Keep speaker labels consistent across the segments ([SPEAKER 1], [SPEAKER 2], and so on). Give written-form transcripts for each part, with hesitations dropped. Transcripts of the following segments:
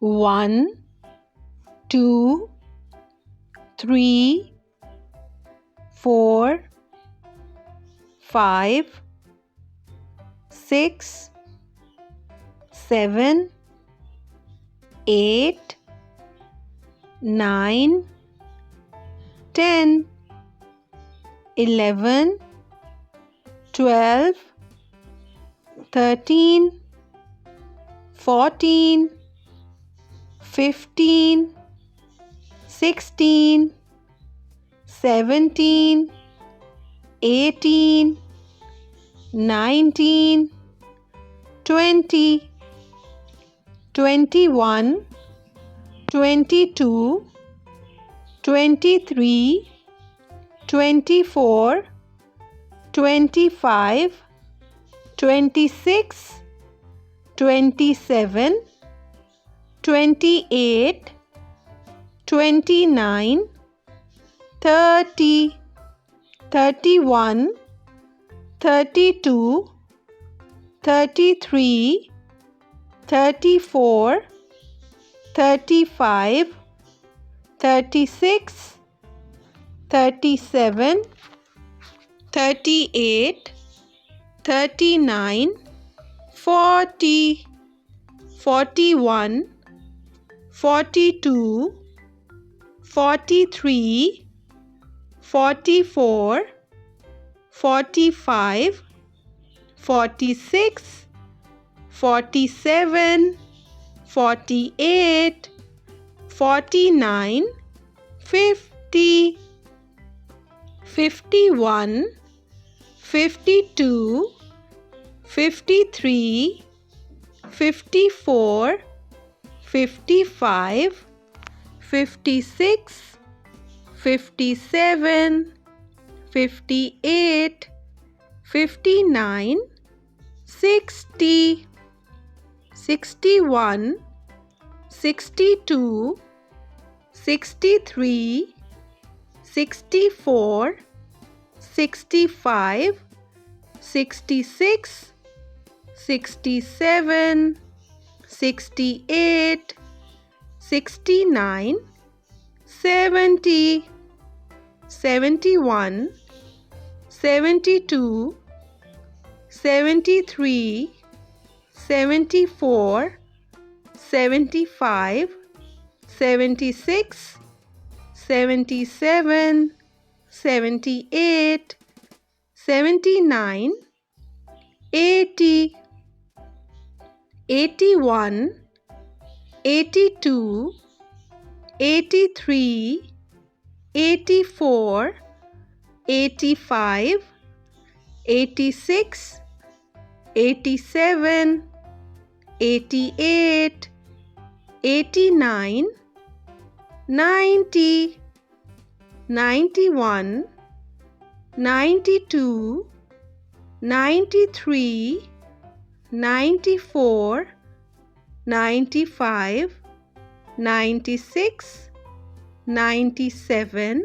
[SPEAKER 1] 1, 2, 3, 4, 5, 6, 7, 8, 9, 10, 11, 12, 13, 14, 15, 16, 17, 18, 19, 20, 21, 22, 23, 24, 25, 26, 27, 28, 29, 30, 31, 32, 33, 34, 35, 36, 37, 38, 39, 40, 41, 42, 43, 44, 45, 46, 47, 48, 49, 50, 51, 52, 53, 54, 55, 56, 57, 58, 59, 60, 61, 62, 63, 64, 65, 66, 67, 68, 69, 70, 71, 72, 73, 74, 75, 76, 77, 78, 79, 80, 81, 82, 83, 84, 85, 86, 87, 88, 89, 90, 91, 92, 93, 94, 95, 96, 97,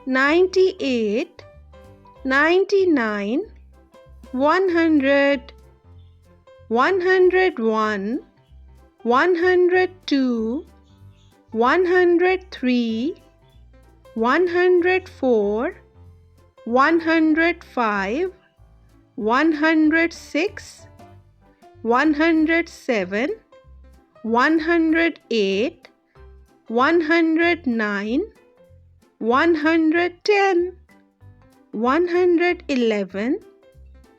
[SPEAKER 1] 98, 99, 100, 101, 102, 103, 104, 105, 106, 107, 108, 109, 110, 111,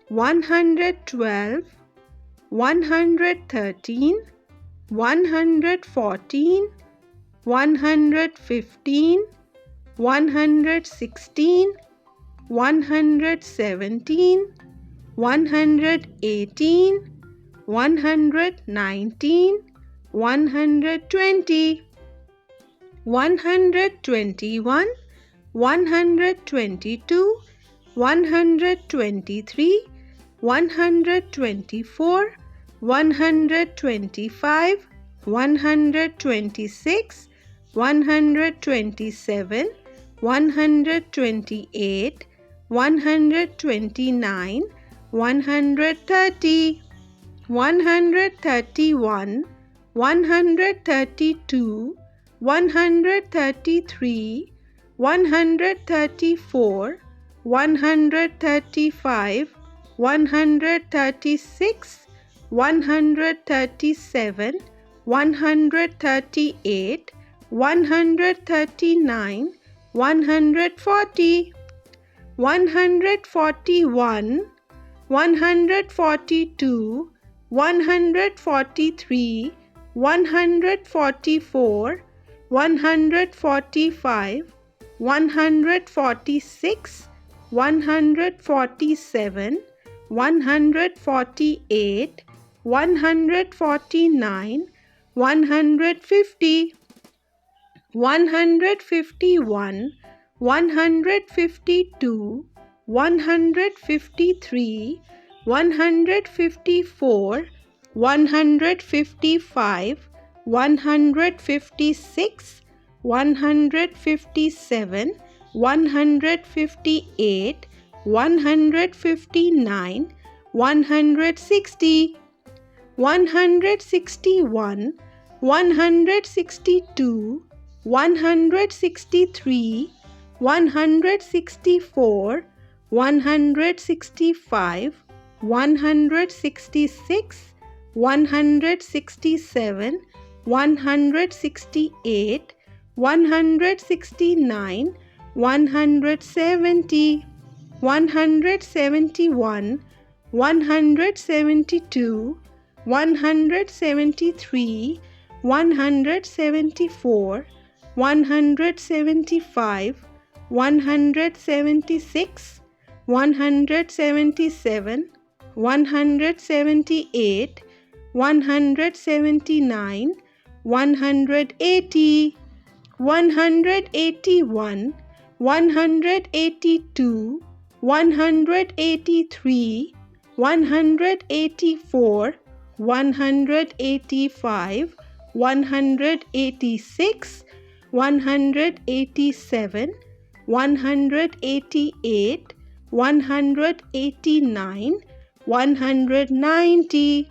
[SPEAKER 1] 112, 113, 114, 115, 116, 117, 118, 119, 120, 121, 122, 123, 124, 125, 126, 127, 128, 129, 130, 131, 132, 133, 134, 135, 136, 137, 138, 139, 140, 141, 142, 143, 144, 145, 146, 147, 148, 149, 150, 151, 152, 153, 154, 155, 156, 157, 158, 159, 160, 161, 162, 163, 164, 165, 166, 167, 168, 169, 170, 171, 172, 173, 174, 175, 176, 177, 178, 179, 180, 181, 182, 183, 184, 185, 186, 187, 188, 189, 190,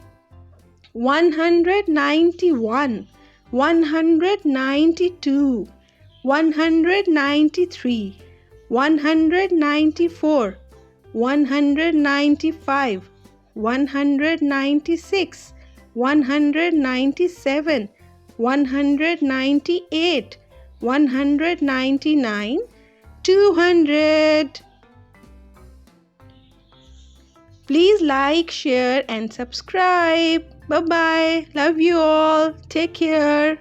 [SPEAKER 1] 191, 192, 193, 194, 195, 196, 197, 198, 199, 200. Please like, share and subscribe. Bye-bye. Love you all. Take care.